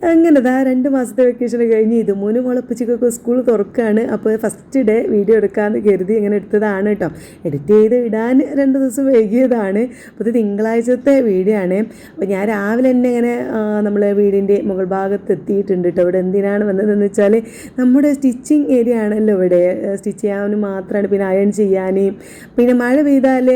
അങ്ങനെ ആ 2 മാസത്തെ വെക്കേഷൻ കഴിഞ്ഞ് ഇത് മൂന്ന് മുളപ്പിച്ചൊക്കെ സ്കൂൾ തുറക്കുകയാണ്. അപ്പോൾ ഫസ്റ്റ് ഡേ വീഡിയോ എടുക്കാമെന്ന് കരുതി ഇങ്ങനെ എടുത്തതാണ് കേട്ടോ. എഡിറ്റ് ചെയ്ത് ഇടാൻ 2 ദിവസം വൈകിയതാണ്. അപ്പോൾ ഇത് തിങ്കളാഴ്ചത്തെ വീഡിയോ ആണ്. അപ്പോൾ ഞാൻ രാവിലെ തന്നെ ഇങ്ങനെ നമ്മൾ വീടിൻ്റെ മുകൾ ഭാഗത്ത് എത്തിയിട്ടുണ്ട് കേട്ടോ. ഇവിടെ എന്തിനാണ് വന്നതെന്ന് വെച്ചാൽ നമ്മുടെ സ്റ്റിച്ചിങ് ഏരിയ ആണല്ലോ ഇവിടെ. സ്റ്റിച്ച് ചെയ്യാനും മാത്രമാണ്, പിന്നെ അയൺ ചെയ്യാൻ, പിന്നെ മഴ പെയ്താൽ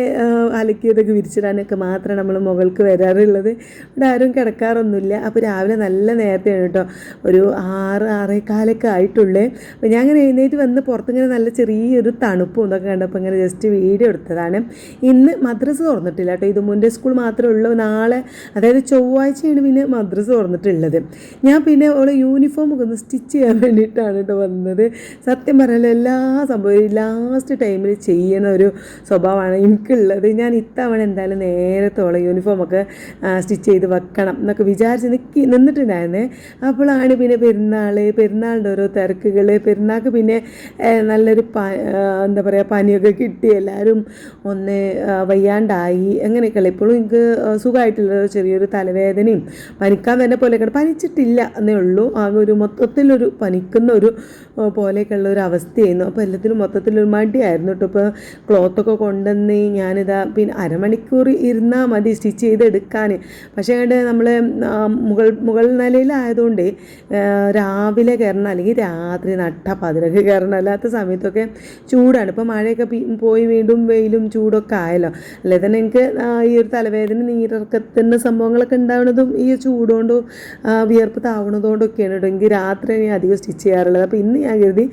അലക്കിയതൊക്കെ വിരിച്ചിടാനൊക്കെ മാത്രമാണ് നമ്മൾ മുകൾക്ക് വരാറുള്ളത്. ഇവിടെ ആരും കിടക്കാറൊന്നുമില്ല. അപ്പോൾ രാവിലെ നല്ല നേരത്തെയാണ് കേട്ടോ, ഒരു 6-6:15 ആയിട്ടുള്ളേ. അപ്പോൾ ഞാൻ ഇങ്ങനെ എഴുന്നേറ്റ് വന്ന് പുറത്തിങ്ങനെ നല്ല ചെറിയൊരു തണുപ്പും ഇതൊക്കെ കണ്ടപ്പോൾ ഇങ്ങനെ ജസ്റ്റ് വീഡിയോ എടുത്തതാണ്. ഇന്ന് മദ്രസ തുറന്നിട്ടില്ല കേട്ടോ, ഇത് മുന്നേ സ്കൂൾ മാത്രമേ ഉള്ളൂ. നാളെ അതായത് ചൊവ്വാഴ്ചയാണ് പിന്നെ മദ്രസ തുറന്നിട്ടുള്ളത്. ഞാൻ പിന്നെ ഓളെ യൂണിഫോം ഒക്കെ ഒന്ന് സ്റ്റിച്ച് ചെയ്യാൻ വേണ്ടിയിട്ടാണ് കേട്ടോ വന്നത്. സത്യം പറഞ്ഞാൽ എല്ലാ സംഭവം ലാസ്റ്റ് ടൈമിൽ ചെയ്യുന്ന ഒരു സ്വഭാവമാണ് എനിക്കുള്ളത്. ഞാൻ ഇത്തവണ എന്തായാലും നേരത്തെ ഓളെ യൂണിഫോമൊക്കെ സ്റ്റിച്ച് ചെയ്ത് വെക്കണം എന്നൊക്കെ വിചാരിച്ച് നിന്നിട്ടുണ്ടായിരുന്നേ. അപ്പോഴാണ് പിന്നെ പെരുന്നാളിൻ്റെ ഓരോ തിരക്കുകൾ. പെരുന്നാൾക്ക് പിന്നെ നല്ലൊരു എന്താ പറയുക, പനിയൊക്കെ കിട്ടി, എല്ലാവരും ഒന്ന് വയ്യാണ്ടായി, അങ്ങനെയൊക്കെയല്ല. ഇപ്പോഴും എനിക്ക് സുഖമായിട്ടുള്ള ചെറിയൊരു തലവേദനയും പനിക്കാൻ തന്നെ പോലെയൊക്കെ, പനിച്ചിട്ടില്ല എന്നേ ഉള്ളൂ, ആകെ ഒരു മൊത്തത്തിലൊരു പനിക്കുന്ന ഒരു പോലെയൊക്കെയുള്ള ഒരു അവസ്ഥയായിരുന്നു. അപ്പോൾ എല്ലാത്തിനും മൊത്തത്തിലൊരു മടിയായിരുന്നു കേട്ടോ. ഇപ്പോൾ ക്ലോത്തൊക്കെ കൊണ്ടുവന്ന് ഞാനിതാ പിന്നെ അരമണിക്കൂർ ഇരുന്നാൽ മതി സ്റ്റിച്ച് ചെയ്തെടുക്കാൻ. പക്ഷേ അങ്ങോട്ട് നമ്മൾ മുകൾ നിലയിലായതുകൊണ്ട് രാവിലെ കയറണം, അല്ലെങ്കിൽ രാത്രി നട്ടപ്പാതിരക്ക് കയറണം. അല്ലാത്ത സമയത്തൊക്കെ ചൂടാണ്. ഇപ്പോൾ മഴയൊക്കെ പോയി വീണ്ടും വെയിലും ചൂടൊക്കെ ആയല്ലോ. അല്ലേ തന്നെ എനിക്ക് ഈ ഒരു തലവേദന, നീരിറക്കത്തിൻ്റെ സംഭവങ്ങളൊക്കെ ഉണ്ടാവുന്നതും ഈ ചൂടുകൊണ്ടും വിയർപ്പ് താവുന്നതുകൊണ്ടൊക്കെയാണ് കേട്ടോ. എനിക്ക് രാത്രി ഞാൻ അധികം സ്റ്റിച്ച് ചെയ്യാറുള്ളത്. അപ്പോൾ ഇന്ന് ഞാൻ കരുതി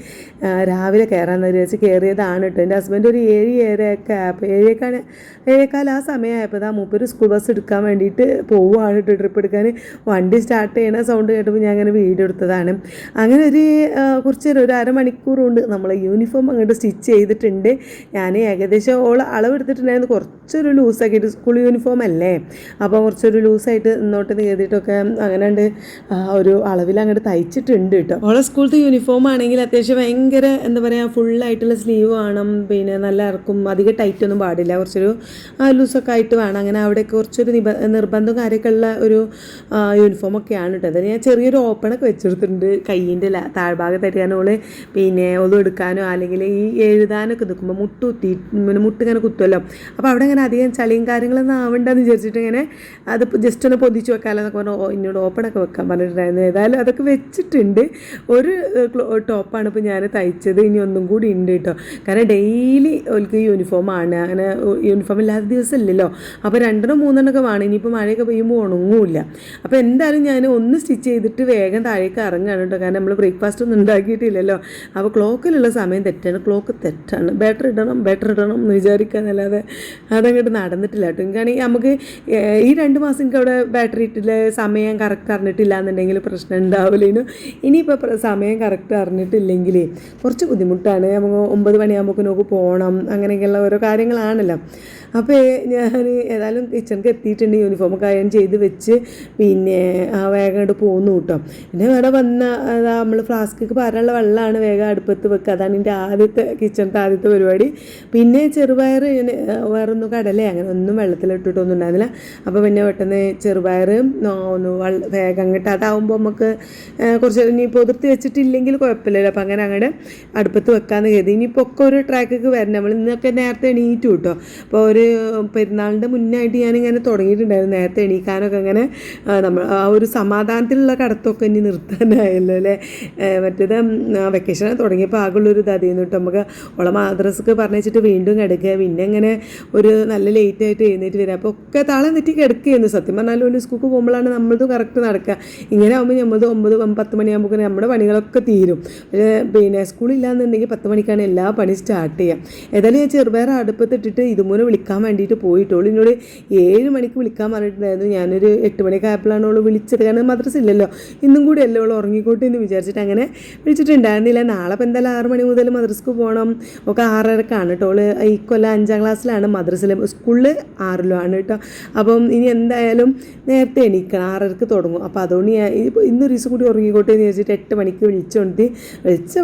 രാവിലെ കയറാമെന്ന് വിചാരിച്ച് കയറിയതാണ് കേട്ടോ. എൻ്റെ ഹസ്ബൻഡ് ഒരു 7-7:15 ആ സമയമായപ്പോൾ മൂപ്പര് സ്കൂൾ ബസ് എടുക്കാൻ വേണ്ടിയിട്ട് പോവുകയാണ് കേട്ടോ. ട്രിപ്പ് എടുക്കാൻ വണ്ടി സ്റ്റാർട്ട് ചെയ്യണ സൗണ്ട് കേട്ടപ്പോൾ ഞാൻ അങ്ങനെ വീഡിയോ എടുത്തതാണ്. അങ്ങനെ കുറച്ച് നേരം, ഒരു അരമണിക്കൂർ കൊണ്ട് നമ്മൾ യൂണിഫോം അങ്ങോട്ട് സ്റ്റിച്ച് ചെയ്തിട്ടുണ്ട്. ഞാൻ ഏകദേശം അളവെടുത്തിട്ടുണ്ടായിരുന്നു, കുറച്ചൊരു ലൂസാക്കിയിട്ട്, സ്കൂൾ യൂണിഫോം അല്ലേ, അപ്പോൾ കുറച്ചൊരു ലൂസായിട്ട് ഇന്നോട്ട് കരുതിയിട്ടൊക്കെ അങ്ങനെ ഉണ്ട് ഒരു അളവിൽ അങ്ങോട്ട് തയ്ച്ചിട്ടുണ്ട് കേട്ടോ. ഓളെ സ്കൂളത്തെ യൂണിഫോം ആണെങ്കിൽ അത്യാവശ്യം ഭയങ്കര എന്താ പറയുക, ഫുള്ളായിട്ടുള്ള സ്ലീവ് വേണം, പിന്നെ നല്ല ഇറക്കും, അധികം ടൈറ്റൊന്നും പാടില്ല, കുറച്ചൊരു ലൂസൊക്കെ ആയിട്ട് വേണം. അങ്ങനെ അവിടെ കുറച്ചൊരു നിർബന്ധം കാര്യമൊക്കെ ഉള്ള ഒരു യൂണിഫോമൊക്കെയാണ് കേട്ടോ. അതിന് ഞാൻ ചെറിയൊരു ഓപ്പണൊക്കെ വെച്ചെടുത്തിട്ടുണ്ട് കയ്യിൻ്റെ താഴ്ഭാഗത്തായിട്ട്. ഞാനോള് പിന്നെ ഒന്നും എടുക്കാനോ അല്ലെങ്കിൽ ഈ എഴുതാനൊക്കെ നിൽക്കുമ്പോൾ മുട്ട് ഇങ്ങനെ കുത്തുമല്ലോ, അപ്പോൾ അവിടെ ഇങ്ങനെ അധികം ചളിയും കാര്യങ്ങളൊന്നും ആവണ്ടെന്ന് വിചാരിച്ചിട്ട് ഇങ്ങനെ അത് ജസ്റ്റ് ഒന്ന് പൊതിച്ച് വെക്കാമല്ലോ എന്നൊക്കെ പറഞ്ഞു എന്നോട് ഓപ്പണൊക്കെ വെക്കാൻ പറഞ്ഞിട്ടുണ്ടായിരുന്നു. ഏതായാലും അതൊക്കെ വെച്ചിട്ടുണ്ട്. ഒരു ടോപ്പാണ് ഇപ്പോൾ ഞാൻ തയ്ച്ചത്, ഇനി ഒന്നും കൂടി ഉണ്ട് കേട്ടോ. കാരണം ഡെയിലി ഓൾക്ക് യൂണിഫോമാണ്, അങ്ങനെ യൂണിഫോം ഇല്ലാത്ത ദിവസം ഇല്ലല്ലോ. അപ്പോൾ 2-3 വേണം. ഇനിയിപ്പോൾ മഴയൊക്കെ പെയ്യുമ്പോൾ ഉണങ്ങൂല്ല. അപ്പോൾ എന്തായാലും ഞാൻ ഒന്ന് സ്റ്റിച്ച് ചെയ്തിട്ട് വേഗം താഴേക്ക് ഇറങ്ങുകയാണ് കേട്ടോ. കാരണം നമ്മൾ ബ്രേക്ക്ഫാസ്റ്റ് ഒന്നും ഉണ്ടാക്കിയിട്ടില്ലല്ലോ. അപ്പോൾ ക്ലോക്കിലുള്ള സമയം തെറ്റാണ്, ക്ലോക്ക് തെറ്റാണ്. ബെറ്റർ ഇടണം എന്ന് വിചാരിക്കാനല്ലാതെ അതങ്ങോട്ട് നടന്നിട്ടില്ല കേട്ടോ. എനിക്കാണെങ്കിൽ നമുക്ക് ഈ 2 മാസം എനിക്ക് അവിടെ ബാറ്ററി ഇട്ടില്ല, സമയം കറക്റ്റ് അറിഞ്ഞിട്ടില്ല എന്നുണ്ടെങ്കിൽ പ്രശ്നം ഉണ്ടാവില്ലേനു. ഇനിയിപ്പോൾ സമയം കറക്റ്റ് അറിഞ്ഞിട്ടില്ലെങ്കിൽ കുറച്ച് ബുദ്ധിമുട്ടാണ്. നമുക്ക് 9 മണിയാകുമ്പോൾ നോക്ക് പോകണം, അങ്ങനെയൊക്കെയുള്ള ഓരോ കാര്യങ്ങളാണല്ലോ. അപ്പോൾ ഞാൻ ഏതായാലും കിച്ചണിക്ക് എത്തിയിട്ടുണ്ട്. യൂണിഫോമൊക്കെ അയൺ ചെയ്ത് വെച്ച് പിന്നെ വേഗം അങ്ങോട്ട് പോന്നു കേട്ടോ. പിന്നെ ഇവിടെ വന്ന നമ്മൾ ഫ്ലാസ്കിക്ക് പാരാനുള്ള വെള്ളമാണ് വേഗം അടുപ്പത്ത് വെക്കുക. അതാണ് എൻ്റെ കിച്ചണിൻ്റെ ആദ്യത്തെ പരിപാടി. പിന്നെ ചെറുപയർ വേറൊന്നും കടലേ അങ്ങനെ ഒന്നും വെള്ളത്തിലിട്ടിട്ടൊന്നും ഉണ്ടായിരുന്നില്ല. അപ്പോൾ പിന്നെ പെട്ടെന്ന് ചെറുപയർ ഒന്ന് വേഗം അങ്ങോട്ട് അതാവുമ്പോൾ നമുക്ക് കുറച്ച് ഇനി പൊതിർത്തി വെച്ചിട്ടില്ലെങ്കിൽ കുഴപ്പമില്ലല്ലോ. അപ്പോൾ അങ്ങനെ അടുപ്പത്ത് വെക്കാമെന്ന് കരുതി. ഇനിയിപ്പോൾ ഒക്കെ ഒരു ട്രാക്കൊക്കെ വരണം. നമ്മൾ ഇന്നൊക്കെ നേരത്തെ എണീറ്റു കേട്ടോ. അപ്പോൾ ഒരു പെരുന്നാളിൻ്റെ മുന്നായിട്ട് ഞാനിങ്ങനെ തുടങ്ങിയിട്ടുണ്ടായിരുന്നു നേരത്തെ എണീക്കാനൊക്കെ. അങ്ങനെ നമ്മൾ ആ ഒരു സമാധാനത്തിലുള്ള കടത്തൊക്കെ ഇനി നിർത്താനായല്ലോ അല്ലേ. മറ്റേത് വെക്കേഷൻ തുടങ്ങിയപ്പോൾ ആകുള്ളൊരു ഇതായിരുന്നു കേട്ടോ. നമുക്ക് ഓളെ മദ്രസക്ക് പറഞ്ഞിട്ട് വീണ്ടും കിടക്കുക, പിന്നെ ഇങ്ങനെ ഒരു നല്ല ലേറ്റായിട്ട് എഴുന്നേറ്റ് വരിക. അപ്പോൾ ഒക്കെ താളം തെറ്റി കിടക്കുകയായിരുന്നു. സത്യം പറഞ്ഞാൽ ഒരു സ്കൂൾക്ക് പോകുമ്പോഴാണ് നമ്മളത് കറക്റ്റ് നടക്കുക. ഇങ്ങനെ ആകുമ്പോൾ നമ്മളത് 9-10 മണിയാകുമ്പോൾ നമ്മുടെ പണികളൊക്കെ തീരും. പിന്നെ സ്കൂളില്ലാന്നുണ്ടെങ്കിൽ 10 മണിക്കാണ് എല്ലാ പണി സ്റ്റാർട്ട് ചെയ്യുക. ഏതായാലും ഞാൻ ചെറുപയർ അടുപ്പത്തിട്ടിട്ട് ഇതുമൂലം വിളിക്കാൻ വേണ്ടിയിട്ട് പോയിട്ടുള്ളൂ. എന്നോട് 7 മണിക്ക് വിളിക്കാൻ പറഞ്ഞിട്ടുണ്ടായിരുന്നു. ഞാനൊരു 8 മണിയൊക്കെ ആയപ്പോഴാണ് അവൾ വിളിച്ചത്. കാരണം മദ്രസ ഇല്ലല്ലോ, ഇന്നും കൂടി അല്ലേ അവൾ ഉറങ്ങിക്കോട്ടെ എന്ന് വിചാരിച്ചിട്ട് അങ്ങനെ വിളിച്ചിട്ടുണ്ടായിരുന്നില്ല. നാളെ ഇപ്പോൾ എന്തായാലും 6 മണി മുതൽ മദ്രസക്ക് പോകണം. ഒക്കെ 6:30 കേട്ടോ. അവൾ ഈ കൊല്ലം 5ാം ക്ലാസ്സിലാണ്, മദ്രസയിൽ സ്കൂളിൽ 6ലാണ് കേട്ടോ. അപ്പം ഇനി എന്തായാലും നേരത്തെ എണീക്കണം, 6:30 തുടങ്ങും. അപ്പോൾ അതുകൊണ്ട് ഞാൻ ഇന്നൊരു ദിവസം കൂടി ഉറങ്ങിക്കോട്ടെ എന്ന് വിചാരിച്ചിട്ട് 8 മണിക്ക് വിളിച്ച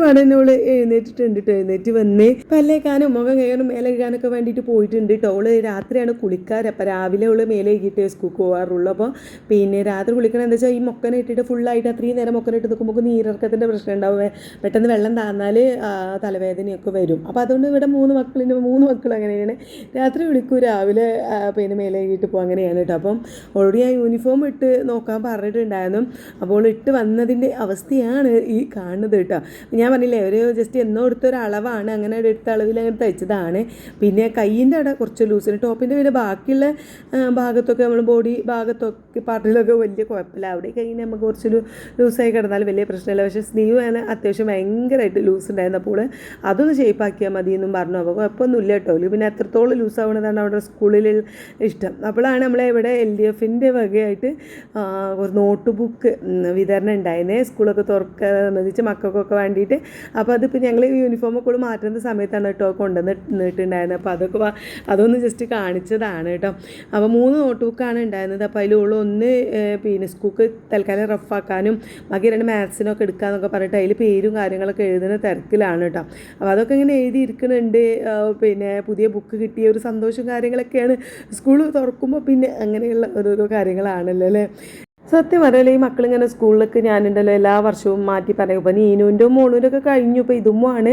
പാടന്നെ അവൾ എഴുന്നേറ്റിട്ടുണ്ട് കേട്ടോ. എഴുന്നേറ്റ് വന്ന് പല്ലേക്കാനും മുഖം കഴുകാനും മേലെ കഴുകാനൊക്കെ വേണ്ടിയിട്ട് പോയിട്ടുണ്ട് കേട്ടോ. അവൾ രാത്രിയാണ് കുളിക്കാറ്. അപ്പോൾ രാവിലെ അവൾ മേലെ കഴുകിയിട്ട് സ്കൂൾക്ക് പോകാറുള്ളൂ. അപ്പോൾ പിന്നെ രാത്രി കുളിക്കണം എന്താ വെച്ചാൽ ഈ മൊക്കനെ ഇട്ടിട്ട് ഫുള്ളായിട്ട് അത്രയും നേരം മൊക്കനെ ഇട്ട് നിൽക്കുമ്പോൾ നീരിറക്കത്തിൻ്റെ പ്രശ്നം ഉണ്ടാവും, പെട്ടെന്ന് വെള്ളം താന്നാൽ തലവേദനയൊക്കെ വരും. അപ്പോൾ അതുകൊണ്ട് ഇവിടെ 3 മക്കളും അങ്ങനെയാണ്. രാത്രി വിളിക്കൂ, രാവിലെ പിന്നെ മേലെ കഴുകിയിട്ട് പോകും, അങ്ങനെയാണ് കേട്ടോ. അപ്പം ഓൾറെഡി ഞാൻ യൂണിഫോം ഇട്ട് നോക്കാൻ പറഞ്ഞിട്ടുണ്ടായിരുന്നു. അപ്പോൾ ഇട്ട് വന്നതിൻ്റെ അവസ്ഥയാണ് ഈ കാണുന്നത് കേട്ടോ. ഞാൻ പറഞ്ഞില്ലേ, ഒരു ജസ്റ്റ് എന്നോ എടുത്തൊരളവാണ്, അങ്ങനെ എടുത്ത അളവിൽ അങ്ങനെ തയ്ച്ചതാണ്. പിന്നെ കയ്യിൻ്റെ അവിടെ കുറച്ച് ലൂസിന്, ടോപ്പിൻ്റെ പിന്നെ ബാക്കിയുള്ള ഭാഗത്തൊക്കെ നമ്മൾ ബോഡി ഭാഗത്തൊക്കെ പാർട്ടിലൊക്കെ വലിയ കുഴപ്പമില്ല. അവിടെ കഴിഞ്ഞ് നമുക്ക് കുറച്ചൊരു ലൂസായി കിടന്നാൽ വലിയ പ്രശ്നമില്ല. പക്ഷേ സ്ലീവ് ഞാൻ അത്യാവശ്യം ഭയങ്കരമായിട്ട് ലൂസ് ഉണ്ടായിരുന്നു. അപ്പോൾ അതൊന്ന് ഷേപ്പാക്കിയാൽ മതി എന്നും പറഞ്ഞു. അപ്പോൾ കുഴപ്പമൊന്നുമില്ല കേട്ടോ. പിന്നെ എത്രത്തോളം ലൂസ് ആവണതാണ് അവിടെ സ്കൂളിൽ ഇഷ്ടം. അപ്പോഴാണ് നമ്മളെ ഇവിടെ LDFൻ്റെ വകയായിട്ട് ഒരു നോട്ട് ബുക്ക് വിതരണം ഉണ്ടായിരുന്നേ, സ്കൂളൊക്കെ തുറക്കാബന്ധിച്ച് മക്കൾക്കൊക്കെ വേണ്ടിയിട്ട്. അപ്പോൾ അതിപ്പോൾ ഞങ്ങൾ യൂണിഫോമൊക്കെ മാറ്റുന്ന സമയത്താണ് കേട്ടോ കൊണ്ടുവന്നിട്ടുണ്ടായിരുന്നത്. അപ്പോൾ അതൊന്ന് ജസ്റ്റ് കാണിച്ചതാണ് കേട്ടോ. അപ്പോൾ 3 നോട്ട് ബുക്കാണ് ഉണ്ടായിരുന്നത്. അപ്പോൾ അതിലൊന്ന് പിന്നെ സ്കൂൾക്ക് തൽക്കാലം റഫാക്കാനും ബാക്കി 2 മാത്സിനൊക്കെ എടുക്കാമെന്നൊക്കെ പറഞ്ഞിട്ട് അതിൽ പേരും കാര്യങ്ങളൊക്കെ എഴുതുന്ന തിരക്കിലാണ് കേട്ടോ. അപ്പോൾ അതൊക്കെ ഇങ്ങനെ എഴുതിയിരിക്കുന്നുണ്ട്. പിന്നെ പുതിയ ബുക്ക് കിട്ടിയ ഒരു സന്തോഷം കാര്യങ്ങളൊക്കെയാണ്. സ്കൂൾ തുറക്കുമ്പോൾ പിന്നെ അങ്ങനെയുള്ള ഓരോരോ കാര്യങ്ങളാണല്ലോ അല്ലേ. സത്യം പറയല്ലേ, ഈ മക്കളിങ്ങനെ സ്കൂളിലേക്ക് ഞാനുണ്ടല്ലോ എല്ലാ വർഷവും മാറ്റി പറയും. ഇപ്പോൾ നീനുവിൻ്റെ മോളൂൻ്റെ ഒക്കെ കഴിഞ്ഞു. ഇപ്പോൾ ഇതുമാണ്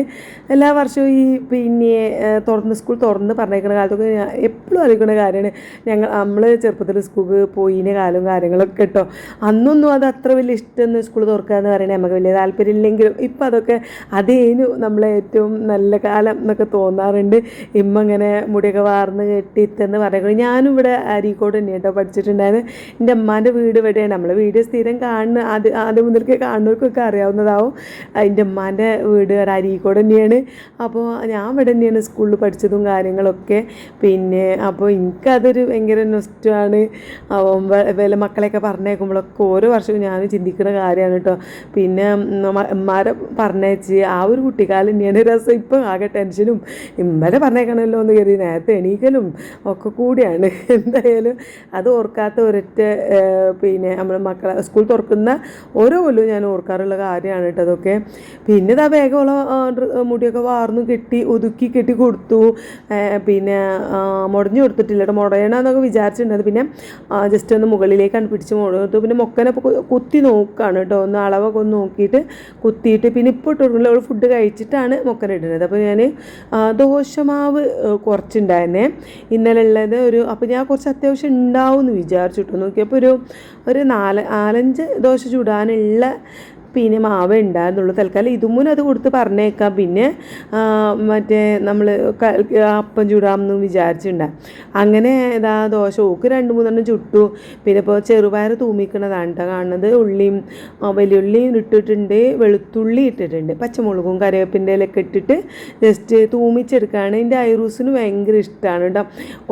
എല്ലാ വർഷവും ഈ പിന്നെ സ്കൂൾ തുറന്ന് പറഞ്ഞേക്കുന്ന കാലത്തൊക്കെ ഞാൻ എപ്പോഴും അറിയിക്കുന്ന കാര്യമാണ്. നമ്മൾ ചെറുപ്പത്തിൽ സ്കൂൾക്ക് പോയിൻ്റെ കാലവും കാര്യങ്ങളൊക്കെ കേട്ടോ. അന്നൊന്നും അത് അത്ര വലിയ ഇഷ്ടമെന്ന് സ്കൂൾ തുറക്കുക എന്ന് പറയുന്നത് നമുക്ക് വലിയ താല്പര്യമില്ലെങ്കിലും ഇപ്പം അതൊക്കെ അതേനു നമ്മളെ ഏറ്റവും നല്ല കാലം എന്നൊക്കെ തോന്നാറുണ്ട്. ഇങ്ങനെ മുടിയൊക്കെ വാർന്ന് കെട്ടിത്തെന്ന് പറയുന്നത്. ഞാനും ഇവിടെ അരീക്കോട് തന്നെ കേട്ടോ പഠിച്ചിട്ടുണ്ടായിരുന്നു. എൻ്റെ അമ്മാൻ്റെ വീട് ഇവിടെ. നമ്മൾ വീഡിയോ സ്ഥിരം കാണുന്ന ആദ്യം മുതൽക്ക് കാണുന്നവർക്കൊക്കെ അറിയാവുന്നതാവും. എൻ്റെ ഉമ്മാൻ്റെ വീട് അരീക്കോട് തന്നെയാണ്. അപ്പോൾ ഞാൻ ഇവിടെ തന്നെയാണ് സ്കൂളിൽ പഠിച്ചതും കാര്യങ്ങളൊക്കെ. പിന്നെ അപ്പോൾ എനിക്കതൊരു ഭയങ്കര നൊസ്റ്റാണ്. വില മക്കളെയൊക്കെ പറഞ്ഞേക്കുമ്പോഴൊക്കെ ഓരോ വർഷവും ഞാൻ ചിന്തിക്കുന്ന കാര്യമാണ് കേട്ടോ. പിന്നെ ഉമ്മാരെ പറഞ്ഞേച്ച് ആ ഒരു കുട്ടിക്കാലം തന്നെയാണ് രസം. ഇപ്പം ആകെ ടെൻഷനും ഇമ്മരെ പറഞ്ഞേക്കണമല്ലോ എന്ന് കരുതി നേരത്തെ എണീക്കലും ഒക്കെ കൂടിയാണ്. എന്തായാലും അത് ഓർക്കാത്ത ഒരൊറ്റ പിന്നെ നമ്മൾ മക്കളെ സ്കൂൾ തുറക്കുന്ന ഓരോ കൊല്ലവും ഞാൻ ഓർക്കാറുള്ള കാര്യമാണ് കേട്ടോ അതൊക്കെ. പിന്നെ ഇതാ വേഗമുള്ള മുടിയൊക്കെ വാർന്നു ഒതുക്കി കൊടുത്തു. പിന്നെ മുടഞ്ഞു കൊടുത്തിട്ടില്ല കേട്ടോ. മുടയണമെന്നൊക്കെ വിചാരിച്ചിട്ടുണ്ടായിരുന്നു. പിന്നെ ജസ്റ്റ് ഒന്ന് മുകളിലേക്കാണ് പിടിച്ച് കൊടുത്തു. പിന്നെ മൊക്കനെ കുത്തി നോക്കുകയാണ് കേട്ടോ. ഒന്ന് അളവൊക്കെ ഒന്ന് നോക്കിയിട്ട് കുത്തിയിട്ട് പിന്നെ ഇപ്പോൾ ഇട്ടുള്ള ഫുഡ് കഴിച്ചിട്ടാണ് മൊക്കന ഇടുന്നത്. അപ്പോൾ ഞാൻ ദോശമാവ് കുറച്ചുണ്ടായിരുന്നേ ഇന്നലെ ഉള്ളത്. അപ്പോൾ ഞാൻ കുറച്ച് അത്യാവശ്യം ഉണ്ടാവും എന്ന് വിചാരിച്ചിട്ടു. നോക്കിയപ്പോൾ ഒരു 4-5 ദോശ ചുടാനുള്ള പിന്നെ മാവേ ഉണ്ടായിരുന്നുള്ളൂ. തൽക്കാലം ഇതുമൂലം അത് കൊടുത്ത് പറഞ്ഞേക്കാം. പിന്നെ മറ്റേ നമ്മൾ അപ്പം ചുടാമെന്ന് വിചാരിച്ചിട്ടുണ്ടാകും. അങ്ങനെ ഇതാ ദോശ ഓക്ക് 2-3 ചുട്ടു. പിന്നെ ഇപ്പോൾ ചെറുപയർ തൂമിക്കണതാണ് കേട്ടോ കാണുന്നത്. ഉള്ളിയും വലിയുള്ളിയും ഇട്ടിട്ടുണ്ട്, വെളുത്തുള്ളി ഇട്ടിട്ടുണ്ട്, പച്ചമുളകും കറിവേപ്പിൻ്റെ ഇലയൊക്കെ ഇട്ടിട്ട് ജസ്റ്റ് തൂമിച്ചെടുക്കുകയാണ്. എൻ്റെ ഐറൂസിന് ഭയങ്കര ഇഷ്ടമാണ് കേട്ടോ.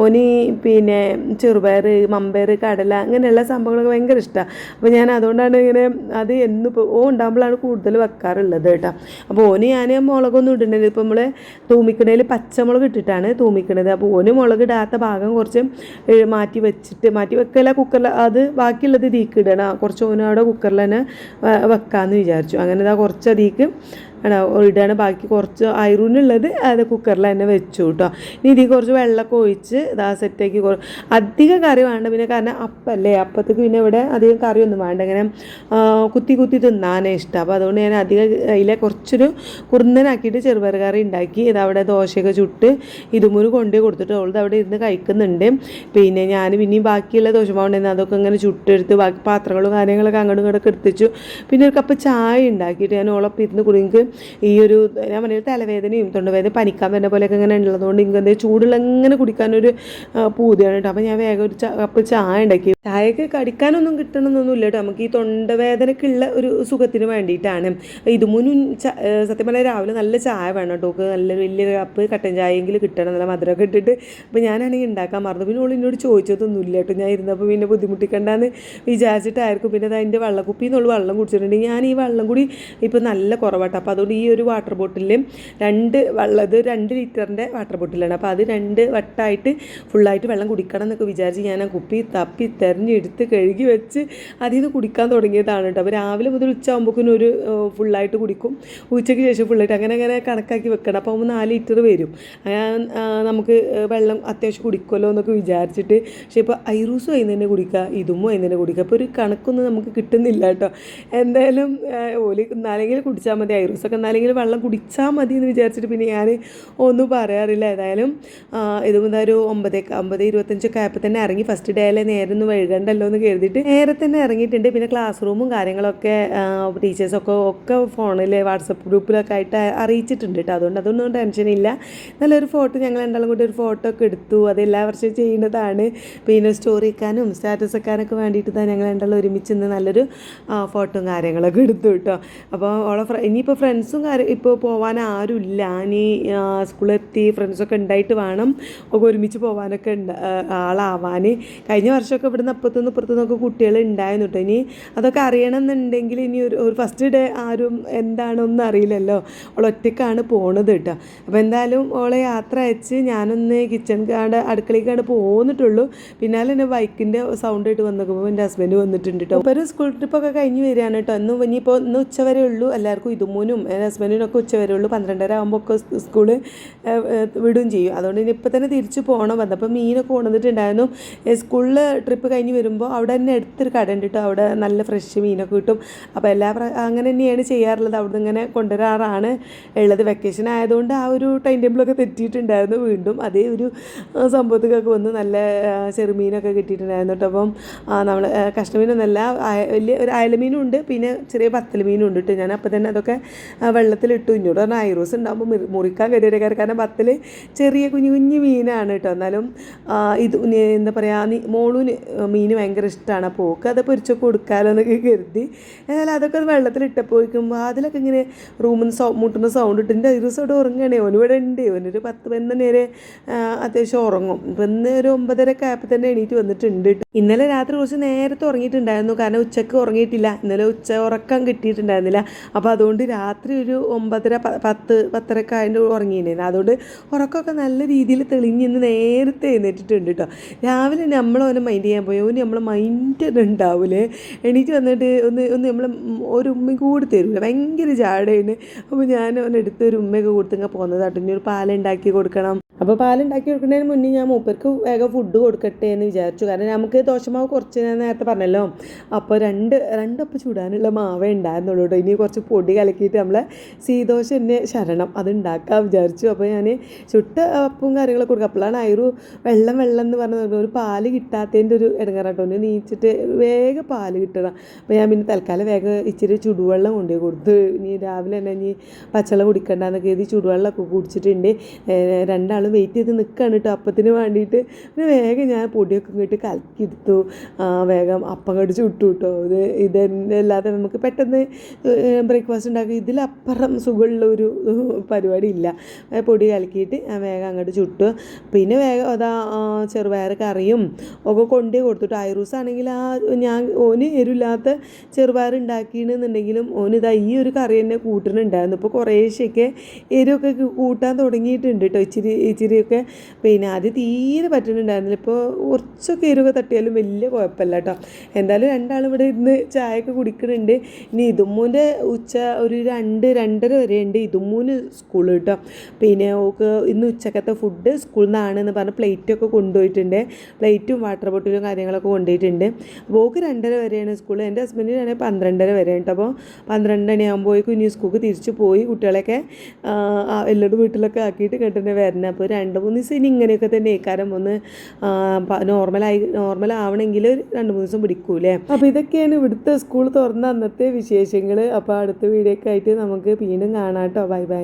ഓന് പിന്നെ ചെറുപയർ, മമ്പയർ, കടല അങ്ങനെയുള്ള സംഭവങ്ങളൊക്കെ ഭയങ്കര ഇഷ്ടമാണ്. അപ്പോൾ ഞാൻ അതുകൊണ്ടാണ് ഇങ്ങനെ അത് എന്നിപ്പോൾ ഉണ്ടാകുമ്പോഴാണ് കൂടുതൽ വെക്കാറുള്ളത് കേട്ടോ. അപ്പോൾ ഓന് ഞാൻ മുളകൊന്നും ഇടുന്നില്ല. ഇപ്പോൾ നമ്മൾ തൂമിക്കണതിൽ പച്ചമുളക് ഇട്ടിട്ടാണ് തൂമിക്കണത്. അപ്പോൾ ഓന് മുളക് ഇടാത്ത ഭാഗം കുറച്ച് മാറ്റി വെക്കല കുക്കറിൽ, അത് ബാക്കിയുള്ളത് ഇതിലേക്ക് ഇടണം. കുറച്ച് ഓന് അവിടെ കുക്കറിൽ തന്നെ വെക്കാമെന്ന് വിചാരിച്ചു. അങ്ങനെ ഇതാ കുറച്ച് അതിലേക്ക് ഇടാണ്. ബാക്കി കുറച്ച് ഐറൂനുള്ളത് അത് കുക്കറിൽ തന്നെ വെച്ചു കേട്ടോ. ഇനി ഇതിൽ കുറച്ച് വെള്ളമൊക്കെ ഒഴിച്ച് ഇതാ സെറ്റാക്കി. അധികം കറി വേണ്ട. പിന്നെ കാരണം അപ്പല്ലേ, അപ്പത്തേക്ക് പിന്നെ ഇവിടെ അധികം കറിയൊന്നും വേണ്ട. ഇങ്ങനെ കുത്തി തിന്നാനേ ഇഷ്ടം. അപ്പോൾ അതുകൊണ്ട് ഞാൻ അധികം അതിലെ കുറച്ചൊരു കുറുന്നനാക്കിയിട്ട് ചെറുപയർ കറി ഉണ്ടാക്കി. ഇതവിടെ ദോശയൊക്കെ ചുട്ട് ഇതുമൂന്ന് കൊണ്ടേ കൊടുത്തിട്ട് അവളത് അവിടെ ഇരുന്ന് കഴിക്കുന്നുണ്ട്. പിന്നെ ഞാൻ പിന്നെയും ബാക്കിയുള്ള ദോശമാവുണ്ടായിരുന്നു അതൊക്കെ ഇങ്ങനെ ചുട്ടെടുത്ത് ബാക്കി പാത്രങ്ങളും കാര്യങ്ങളൊക്കെ അങ്ങോട്ടും ഇങ്ങോട്ടൊക്കെ എടുത്തിച്ചു. പിന്നെ ഒരു കപ്പ് ചായ ഉണ്ടാക്കിയിട്ട് ഞാൻ ഓളപ്പം ഇരുന്ന് കുടിക്ക്. ഈ ഒരു ഞാൻ പറഞ്ഞ തലവേദനയും തൊണ്ടവേദന പനിക്കാൻ വരുന്ന പോലെയൊക്കെ ഇങ്ങനെ ഉള്ളതുകൊണ്ട് എനിക്ക് ചൂടുള്ള ഇങ്ങനെ കുടിക്കാനൊരു പൂതിയാണ് കേട്ടോ. അപ്പോൾ ഞാൻ വേഗം ഒരു കപ്പ് ചായ ഉണ്ടാക്കി. ചായക്ക് കടിക്കാനൊന്നും കിട്ടണമെന്നൊന്നുമില്ല കേട്ടോ. നമുക്ക് ഈ തൊണ്ടവേദനക്കുള്ള ഒരു സുഖത്തിന് വേണ്ടിയിട്ടാണ്. ഇതുമുന്നും സത്യം പറഞ്ഞാൽ രാവിലെ നല്ല ചായ വേണം കേട്ടോ. നല്ല വലിയൊരു കപ്പ് കട്ടൻ ചായയെങ്കിലും കിട്ടണം, നല്ല മധുരമൊക്കെ ഇട്ടിട്ട്. അപ്പോൾ ഞാനാണെങ്കിൽ ഉണ്ടാക്കാൻ മറന്നു. പിന്നെ ഓൾ എന്നോട് ചോദിച്ചതൊന്നുമില്ല കേട്ടോ. ഞാൻ ഇരുന്നപ്പോൾ പിന്നെ ബുദ്ധിമുട്ടിക്കണ്ടെന്ന് വിചാരിച്ചിട്ടായിരിക്കും. പിന്നെ അതിൻ്റെ വെള്ളക്കുപ്പിയിൽ നിന്നുള്ള വെള്ളം കുടിച്ചിട്ടുണ്ട്. ഞാൻ ഈ വെള്ളം കൂടി ഇപ്പോൾ നല്ല കുറവാട്ടോ. അപ്പോൾ അതുകൊണ്ട് ഈ ഒരു വാട്ടർ ബോട്ടിലും ഇത് 2 ലിറ്ററിൻ്റെ വാട്ടർ ബോട്ടിലാണ്. അപ്പോൾ അത് 2 വട്ടമായിട്ട് ഫുള്ളായിട്ട് വെള്ളം കുടിക്കണം എന്നൊക്കെ വിചാരിച്ച് ഞാൻ ആ കുപ്പി തപ്പി തെരഞ്ഞെടുത്ത് കഴുകി വെച്ച് അതിൽ നിന്ന് കുടിക്കാൻ തുടങ്ങിയതാണ് കേട്ടോ. അപ്പോൾ രാവിലെ മുതൽ ഉച്ച ആകുമ്പോഴേക്കും ഒരു ഫുള്ളായിട്ട് കുടിക്കും, ഉച്ചയ്ക്ക് ശേഷം ഫുള്ളായിട്ട് അങ്ങനെ കണക്കാക്കി വെക്കണം. അപ്പോൾ 4 ലിറ്റർ വരും. നമുക്ക് വെള്ളം അത്യാവശ്യം കുടിക്കുമല്ലോ എന്നൊക്കെ വിചാരിച്ചിട്ട്. പക്ഷേ ഇപ്പോൾ ഐറൂസും അതിന് തന്നെ കുടിക്കുക, ഇതുമോ അതിന് തന്നെ കുടിക്കുക. അപ്പോൾ ഒരു കണക്കൊന്നും നമുക്ക് കിട്ടുന്നില്ല കേട്ടോ. എന്തായാലും ഓല് എന്നാലെങ്കിലും കുടിച്ചാൽ മതി, ഐറൂസൊക്കെ എന്നാലെങ്കിലും വെള്ളം കുടിച്ചാൽ മതി എന്ന് വിചാരിച്ചിട്ട് പിന്നെ ഞാൻ ഒന്നും പറയാറില്ല. ഏതായാലും ഇതും എന്താ ഒരു 9:25 ആയപ്പോൾ തന്നെ ഇറങ്ങി. ഫസ്റ്റ് ഡേയിലെ നേരെ ഒന്ന് വൈകണ്ടല്ലോ എന്ന് കരുതിയിട്ട് നേരെ തന്നെ ഇറങ്ങിയിട്ടുണ്ട്. പിന്നെ ക്ലാസ് റൂമും കാര്യങ്ങളൊക്കെ ടീച്ചേഴ്സൊക്കെ ഫോണിൽ വാട്സപ്പ് ഗ്രൂപ്പിലൊക്കെ ആയിട്ട് അറിയിച്ചിട്ടുണ്ട് കേട്ടോ. അതുകൊണ്ട് അതൊന്നും ടെൻഷനില്ല. നല്ലൊരു ഫോട്ടോ ഞങ്ങൾ രണ്ടാളും കൂടി ഒരു ഫോട്ടോ ഒക്കെ എടുത്തു. അത് എല്ലാ വർഷവും ചെയ്യുന്നതാണ്. പിന്നെ സ്റ്റോറി വെക്കാനും സ്റ്റാറ്റസ് വെക്കാനൊക്കെ വേണ്ടിയിട്ട് തന്നെ ഞങ്ങൾ രണ്ടാളും ഒരുമിച്ച് നിന്ന് നല്ലൊരു ഫോട്ടോയും കാര്യങ്ങളൊക്കെ എടുത്തു കേട്ടോ. അപ്പോൾ ഇനിയിപ്പോൾ ഫ്രണ്ട്സും ഇപ്പോൾ പോകാൻ ആരുമില്ല. ഇനി സ്കൂളിലെത്തി ഫ്രണ്ട്സൊക്കെ ഉണ്ടായിട്ട് വേണം ഒക്കെ ഒരുമിച്ച് പോകാനൊക്കെ ആളാവാൻ. കഴിഞ്ഞ വർഷമൊക്കെ ഇവിടുന്ന് അപ്പുറത്തുനിന്ന് ഇപ്പുറത്തുനിന്നൊക്കെ കുട്ടികൾ ഉണ്ടായിരുന്നു കേട്ടോ. ഇനി അതൊക്കെ അറിയണമെന്നുണ്ടെങ്കിൽ ഇനി ഒരു ഫസ്റ്റ് ഡേ ആരും എന്താണൊന്നും അറിയില്ലല്ലോ. അവൾ ഒറ്റയ്ക്കാണ് പോണത് കേട്ടോ. അപ്പോൾ എന്തായാലും ഓളെ യാത്ര അയച്ച് ഞാനൊന്ന് അടുക്കളയ്ക്കാണ് പോന്നിട്ടുള്ളൂ. പിന്നാലെ തന്നെ ബൈക്കിൻ്റെ സൗണ്ട് ആയിട്ട് വന്നപ്പോൾ എൻ്റെ ഹസ്ബൻഡ് വന്നിട്ടുണ്ട് കേട്ടോ. ഇപ്പോൾ ഒരു സ്കൂൾ ട്രിപ്പൊക്കെ കഴിഞ്ഞ് വരികയാണ് കേട്ടോ. ഇന്ന് ഉച്ചവരെ ഉള്ളൂ എല്ലാവർക്കും. ഇതുമോനും എൻ്റെ ഹസ്ബൻഡിനൊക്കെ ഉച്ചവരെ ഉള്ളൂ. 12:30 ആകുമ്പോൾ ഒക്കെ സ്കൂള് വിടുകയും ചെയ്യും. അതുകൊണ്ട് ഇനി ഇപ്പം തന്നെ തിരിച്ച് പോകണം. വന്നപ്പോൾ മീനൊക്കെ കൊണ്ടുവന്നിട്ടുണ്ടായിരുന്നു. സ്കൂളിൽ ട്രിപ്പ് കഴിഞ്ഞ് വരുമ്പോൾ അവിടെ തന്നെ അടുത്തൊരു കട ഉണ്ട് കേട്ടോ. അവിടെ നല്ല ഫ്രഷ് മീനൊക്കെ കിട്ടും. അപ്പോൾ അങ്ങനെ തന്നെയാണ് ചെയ്യാറുള്ളത്. അവിടെ ഇങ്ങനെ കൊണ്ടുവരാറാണ് ഉള്ളത്. വെക്കേഷൻ ആയതുകൊണ്ട് ആ ഒരു ടൈം ടേബിളൊക്കെ തെറ്റിയിട്ടുണ്ടായിരുന്നു. വീണ്ടും അതേ ഒരു സംഭവത്തിലൊക്കെ വന്ന് നല്ല ചെറുമീനൊക്കെ കിട്ടിയിട്ടുണ്ടായിരുന്നു കേട്ടോ. അപ്പം നമ്മൾ കഷ്ണമീനൊന്നല്ല, വലിയ ഒരു അയലമീനും ഉണ്ട്, പിന്നെ ചെറിയ പത്തൽ മീനും ഉണ്ട് കേട്ടോ. ഞാൻ അപ്പം തന്നെ അതൊക്കെ വെള്ളത്തിലിട്ടു. ഇന്നോട് പറഞ്ഞാൽ ഐറോസ് ഉണ്ടാകുമ്പോൾ മുറിക്കാൻ കരുതിയ കാരണം പത്തൽ ചെറിയ കുഞ്ഞു കുഞ്ഞു മീനാണ് കേട്ടോ. എന്നാലും ഇത് എന്താ പറയുക, മോളൂന് മീൻ ഭയങ്കര ഇഷ്ടമാണ്. അപ്പോൾ ഓക്ക് അത് പൊരിച്ചൊക്കെ കൊടുക്കാമല്ലോ എന്നൊക്കെ കരുതി. എന്നാലും അതൊക്കെ വെള്ളത്തിലിട്ടപ്പോഴേക്കും അതിലൊക്കെ ഇങ്ങനെ റൂമിൽ നിന്ന് മുട്ടുന്ന സൗണ്ട് ഇട്ട് എൻ്റെ ഐറോസ് അവിടെ ഉറങ്ങണേ. ഓനിവിടെ ഉണ്ട്. ഓനൊരു 10-11 നേരെ അത്യാവശ്യം ഉറങ്ങും. ഇപ്പം ഇന്ന് ഒരു 9:30 ആയപ്പോൾ തന്നെ എണീറ്റ് വന്നിട്ടുണ്ട്. ഇന്നലെ രാത്രി കുറച്ച് നേരത്തെ ഉറങ്ങിയിട്ടുണ്ടായിരുന്നു, കാരണം ഉച്ചയ്ക്ക് ഉറങ്ങിയിട്ടില്ല. ഇന്നലെ ഉച്ച ഉറക്കം കിട്ടിയിട്ടുണ്ടായിരുന്നില്ല. അപ്പോൾ അതുകൊണ്ട് രാത്രി ഒരു 9:30-10:10 ആയതിൻ്റെ ഉറങ്ങിയിട്ടുണ്ടായിരുന്നു. അതുകൊണ്ട് ഉറക്കമൊക്കെ നല്ല രീതിയിൽ തെളിഞ്ഞ് ഇന്ന് നേരത്തെ എഴുന്നേറ്റിട്ടുണ്ട് കേട്ടോ. രാവിലെ നമ്മളവനെ മൈൻഡ് ചെയ്യാൻ പോയി. ഓന് നമ്മളെ മൈൻഡ് ഉണ്ടാവില്ലേ. എണീറ്റ് വന്നിട്ട് ഒന്ന് നമ്മൾ ഒരു ഉമ്മയും കൂടി തരില്ല, ഭയങ്കര ജാടയാണ്. അപ്പോൾ ഞാൻ അവനെടുത്ത് ഒരു ഉമ്മയൊക്കെ കൊടുത്തിങ്ങനെ പോകുന്നതാട്ടോ. ഇനി ഒരു പാലുണ്ടാക്കി കൊടുക്കണം. അപ്പോൾ പാലുണ്ടാക്കി കൊടുക്കുന്നതിന് മുന്നേ ഞാൻ മൂപ്പർക്ക് വേഗം ഫുഡ് കൊടുക്കട്ടെ എന്ന് വിചാരിച്ചു. കാരണം നമുക്ക് ദോശമാവ് കുറച്ച് ഞാൻ നേരത്തെ പറഞ്ഞല്ലോ. അപ്പോൾ രണ്ടപ്പം ചൂടാനുള്ള മാവേ ഉണ്ടായിരുന്നുള്ളൂ കേട്ടോ. ഇനി കുറച്ച് പൊടി കലക്കിയിട്ട് നമ്മളെ സീദോശ തന്നെ ശരണം അത് ഉണ്ടാക്കാൻ വിചാരിച്ചു. അപ്പോൾ ഞാൻ ചുട്ട അപ്പവും കാര്യങ്ങളൊക്കെ കൊടുക്കും. അപ്പോഴാണ് വെള്ളം എന്ന് പറഞ്ഞത് ഒരു പാല് കിട്ടാത്തതിൻ്റെ ഒരു ഇടങ്ങാറാട്ടോ. ഒന്ന് നീച്ചിട്ട് വേഗം പാല് കിട്ടണം. അപ്പോൾ ഞാൻ പിന്നെ തൽക്കാലം വേഗം ഇച്ചിരി ചുടുവെള്ളം കൊണ്ടുപോയി കൊടുത്ത്. ഇനി രാവിലെ തന്നെ ഇനി പച്ചവെള്ളം കുടിക്കണ്ടെന്നൊക്കെ എഴുതി ചുടുവെള്ളമൊക്കെ കുടിച്ചിട്ടുണ്ട്. രണ്ടാളും വെയിറ്റ് ചെയ്ത് നിൽക്കുകയാണ് കേട്ടോ അപ്പത്തിന് വേണ്ടിയിട്ട്. പിന്നെ വേഗം ഞാൻ പൊടിയൊക്കെ ഇങ്ങോട്ട് കലക്കിയെടുത്തു. വേഗം അപ്പം കടിച്ച് വിട്ടു കേട്ടോ. ഇതല്ലാതെ നമുക്ക് പെട്ടെന്ന് ബ്രേക്ക്ഫാസ്റ്റ് ഉണ്ടാക്കി ഇതിലപ്പുറം സുഖമുള്ള ഒരു പരിപാടി ഇല്ല. പൊടി കലക്കിയിട്ട് വേഗം അങ്ങോട്ട് ചുട്ടു. പിന്നെ വേഗം ചെറുപയർ കറിയും ഒക്കെ കൊണ്ടേ കൊടുത്തിട്ട് ഐറൂസ് ആണെങ്കിൽ ഓന് എരിവില്ലാത്ത ചെറുപയർ ഉണ്ടാക്കിയെന്നുണ്ടെങ്കിലും ഓനിതാ ഈ ഒരു കറി തന്നെ കൂട്ടുന്നുണ്ടായിരുന്നു. ഇപ്പോൾ കുറേശ്ശൊക്കെ എരിവൊക്കെ കൂട്ടാൻ തുടങ്ങിയിട്ടുണ്ട് കേട്ടോ. ഇച്ചിരിയൊക്കെ. പിന്നെ ആദ്യം തീരെ പറ്റുന്നുണ്ടായിരുന്നില്ല. ഇപ്പോൾ കുറച്ചൊക്കെ എരിവൊക്കെ തട്ടിയാലും വലിയ കുഴപ്പമില്ല കേട്ടോ. എന്തായാലും രണ്ടാളും ഇവിടെ ഇരുന്ന് ചായയൊക്കെ കുടിക്കുന്നുണ്ട്. ഇനി ഇതുമ്മൂൻ്റെ ഉച്ച ഒരു 2-2:30 വരെ ഉണ്ട് ഇതുമ്മൂന് സ്കൂൾ കേട്ടോ. പിന്നെ ഓക്ക് ഇന്ന് ഉച്ചക്കത്തെ ഫുഡ് സ്കൂളിൽ നിന്നാണെന്ന് പറഞ്ഞ് പ്ലേറ്റൊക്കെ കൊണ്ടുപോയിട്ടുണ്ട്. പ്ലേറ്റും വാട്ടർ ബോട്ടിലും കാര്യങ്ങളൊക്കെ കൊണ്ടുപോയിട്ടുണ്ട്. അപ്പോൾ ഓക്ക് 2:30 വരെയാണ് സ്കൂൾ. എൻ്റെ ഹസ്ബൻഡിനാണെങ്കിൽ 12:30 വരെ കേട്ടോ. അപ്പോൾ 12 മണിയാകുമ്പോഴേക്കും ഇനി സ്കൂൾക്ക് തിരിച്ച് പോയി കുട്ടികളൊക്കെ എല്ലാവരും വീട്ടിലൊക്കെ ആക്കിയിട്ട് കേട്ടിട്ട് വരണം. അപ്പോൾ 2-3 ദിവസം ഇനി ഇങ്ങനെയൊക്കെ തന്നെ കാരണം ഒന്ന് നോർമലാവണമെങ്കിൽ 2-3 ദിവസം പിടിക്കൂലേ. അപ്പോൾ ഇതൊക്കെയാണ് ഇവിടുത്തെ സ്കൂൾ തുറന്ന അന്നത്തെ വിശേഷങ്ങൾ. അപ്പോൾ അടുത്ത വീഡിയോ ഒക്കെ ആയിട്ട് നമുക്ക് വീണ്ടും കാണാം കേട്ടോ. ബൈ.